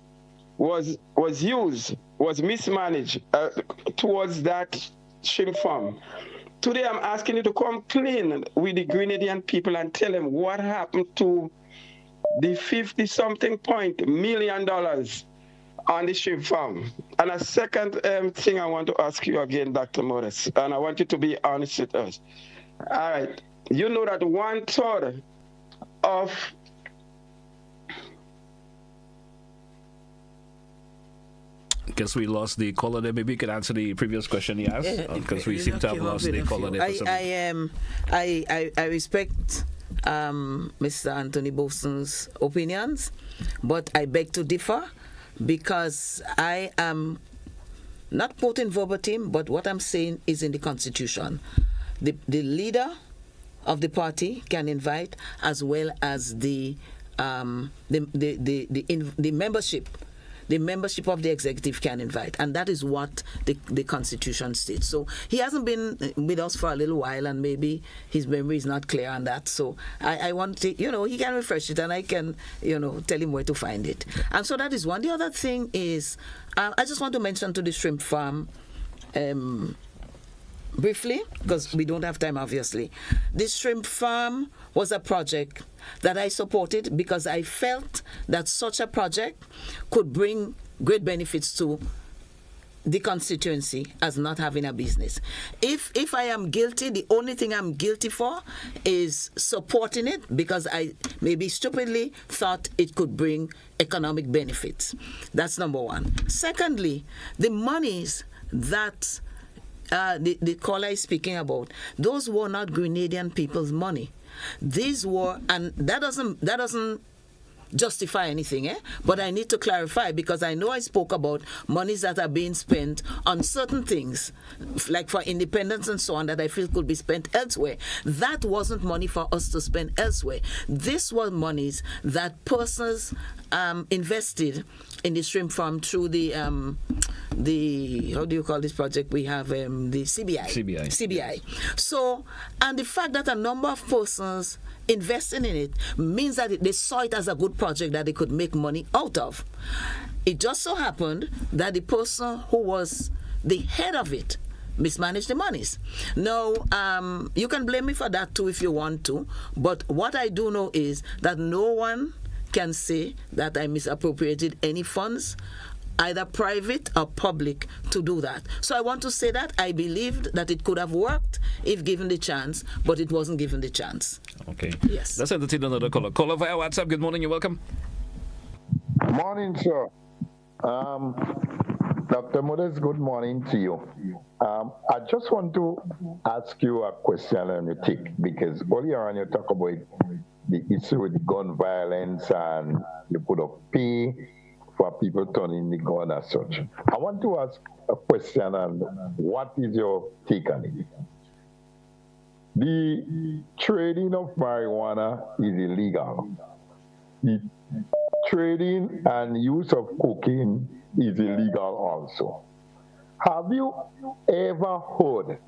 was mismanaged towards that shrimp farm. Today I'm asking you to come clean with the Grenadian people and tell them what happened to the 50-something million on the shrimp farm. And a second thing I want to ask you again, Dr. Modeste, and I want you to be honest with us. All right, you know that 1/3 of Guess we lost the caller there. Maybe you could answer the previous question he asked, because we seem to have lost the caller there. I respect Mr. Anthony Boston's opinions, but I beg to differ, because I am not quoting verbatim, but what I'm saying is in the Constitution. The leader of the party can invite, as well as the membership. The membership of the executive can invite, and that is what the Constitution states. So he hasn't been with us for a little while, and maybe his memory is not clear on that. So I want to, he can refresh it, and I can, tell him where to find it. And so that is one. The other thing is, I just want to mention to the shrimp farm, briefly, because we don't have time, obviously. This shrimp farm was a project that I supported because I felt that such a project could bring great benefits to the constituency as not having a business. If I am guilty, the only thing I'm guilty for is supporting it because I maybe stupidly thought it could bring economic benefits. That's number one. Secondly, the monies that the caller is speaking about, those were not Grenadian people's money. These were, and that doesn't justify anything, but I need to clarify, because I know I spoke about monies that are being spent on certain things, like for independence and so on, that I feel could be spent elsewhere. That wasn't money for us to spend elsewhere. This was monies that persons invested in the shrimp farm through the how do you call this project we have, the CBI. So, and the fact that a number of persons investing in it means that they saw it as a good project that they could make money out of. It just so happened that the person who was the head of it mismanaged the monies. Now, you can blame me for that too if you want to, but what I do know is that no one can say that I misappropriated any funds, either private or public, to do that. So I want to say that I believed that it could have worked if given the chance, but it wasn't given the chance. Okay. Yes. Let's entertain another caller. Caller via WhatsApp. Good morning. You're welcome. Morning, sir. Dr. Modeste, good morning to you. I just want to ask you a question on your take, because earlier on you talk about the issue with gun violence and you put up pay for people turning the gun as such. I want to ask a question on what is your take on it? The trading of marijuana is illegal. The trading and use of cocaine is illegal also. Have you ever heard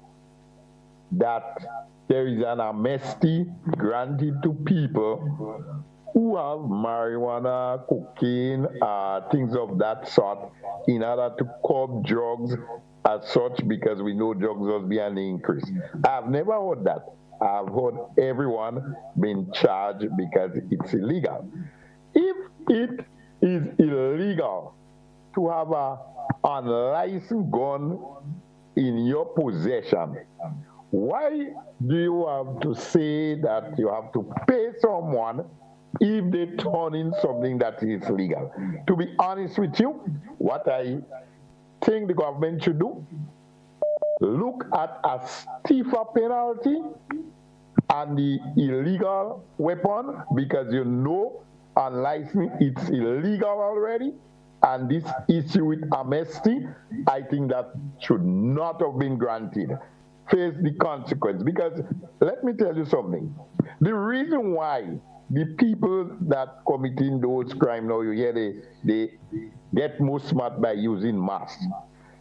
that there is an amnesty granted to people who have marijuana, cocaine, things of that sort, in order to curb drugs as such, because we know drugs was being increased? I've never heard that. I've heard everyone being charged because it's illegal. If it is illegal to have an unlicensed gun in your possession, why do you have to say that you have to pay someone if they turn in something that is legal? To be honest with you, what I think the government should do, look at a stiffer penalty on the illegal weapon, because you know unlicensed, it's illegal already. And this issue with amnesty, I think that should not have been granted. Face the consequence. Because let me tell you something. The reason why the people that committing those crimes now, you hear they get more smart by using masks.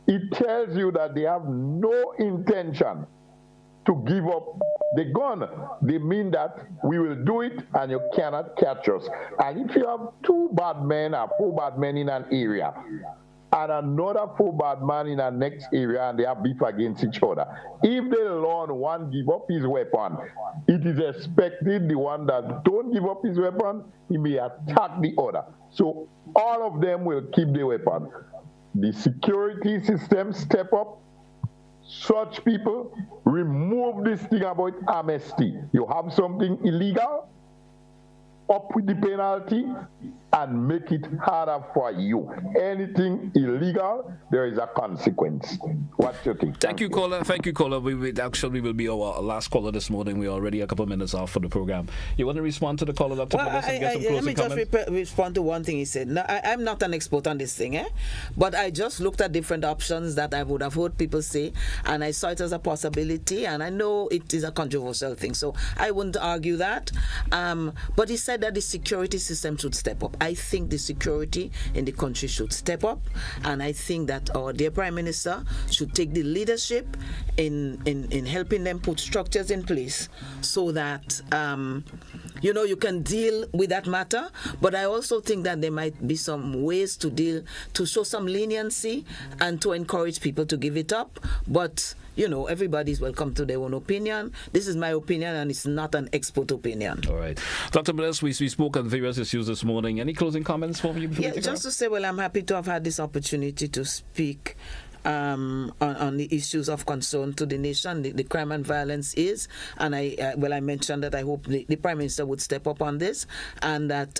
It tells you that they have no intention to give up the gun. They mean that we will do it and you cannot catch us. And if you have 2 bad men or 4 bad men in an area, and another 4 bad man in the next area, and they have beef against each other, if the lone one give up his weapon, it is expected the one that don't give up his weapon, he may attack the other. So all of them will keep the weapon. The security system step up. Such people remove this thing about amnesty. You have something illegal, up with the penalty and make it harder for you. Anything illegal, there is a consequence. What's your think? Thank you, caller. Thank you, caller. We actually will be our last caller this morning. We're already a couple of minutes off for the program. You want to respond to the caller, Dr. Modeste, and get some closing comments? Let me just respond to one thing he said. Now, I'm not an expert on this thing, but I just looked at different options that I would have heard people say, and I saw it as a possibility, and I know it is a controversial thing, so I wouldn't argue that. But he said that the security system should step up. I think the security in the country should step up, and I think that our dear Prime Minister should take the leadership in helping them put structures in place so that you can deal with that matter. But I also think that there might be some ways to show some leniency and to encourage people to give it up. But everybody's welcome to their own opinion. This is my opinion, and it's not an expert opinion. All right. Dr. Modeste, we spoke on various issues this morning. Any closing comments from you? Just to say, I'm happy to have had this opportunity to speak on the issues of concern to the nation, the crime and violence is, and I mentioned that I hope the Prime Minister would step up on this, and that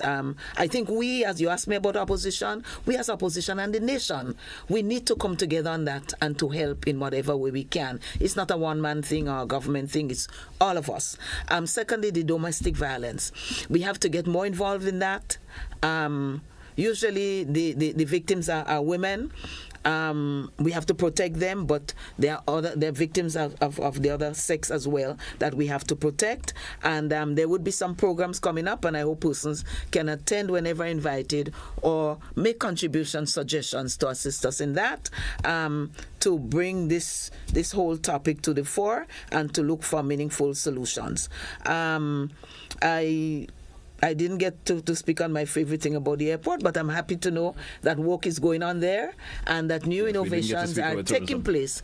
I think we, as you asked me about opposition, we as opposition and the nation, we need to come together on that and to help in whatever way we can. It's not a one-man thing or a government thing, it's all of us. Secondly, the domestic violence. We have to get more involved in that. Usually the victims are women. We have to protect them, but there are victims of the other sex as well that we have to protect. And there would be some programs coming up, and I hope persons can attend whenever invited or make contributions, suggestions to assist us in that, to bring this whole topic to the fore and to look for meaningful solutions. I didn't get to speak on my favorite thing about the airport, but I'm happy to know that work is going on there and that new innovations are taking place,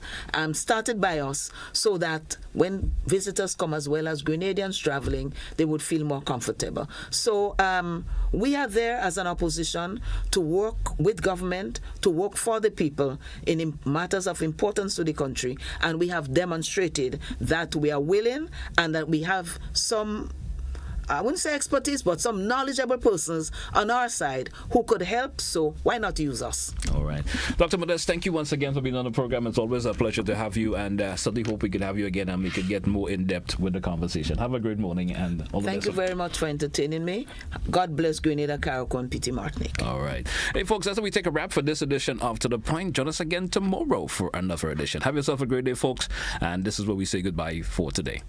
started by us, so that when visitors come as well as Grenadians traveling, they would feel more comfortable. So we are there as an opposition to work with government, to work for the people in matters of importance to the country, and we have demonstrated that we are willing and that we have some, I wouldn't say expertise, but some knowledgeable persons on our side who could help, so why not use us? All right. Dr. Modeste, thank you once again for being on the program. It's always a pleasure to have you, and certainly hope we could have you again and we could get more in-depth with the conversation. Have a great morning, and all the best. Thank you very much for entertaining me. God bless Grenada, Carriacou, and Petit Martinique. All right. Hey, folks, that's how we take a wrap for this edition of To The Point. Join us again tomorrow for another edition. Have yourself a great day, folks, and this is where we say goodbye for today.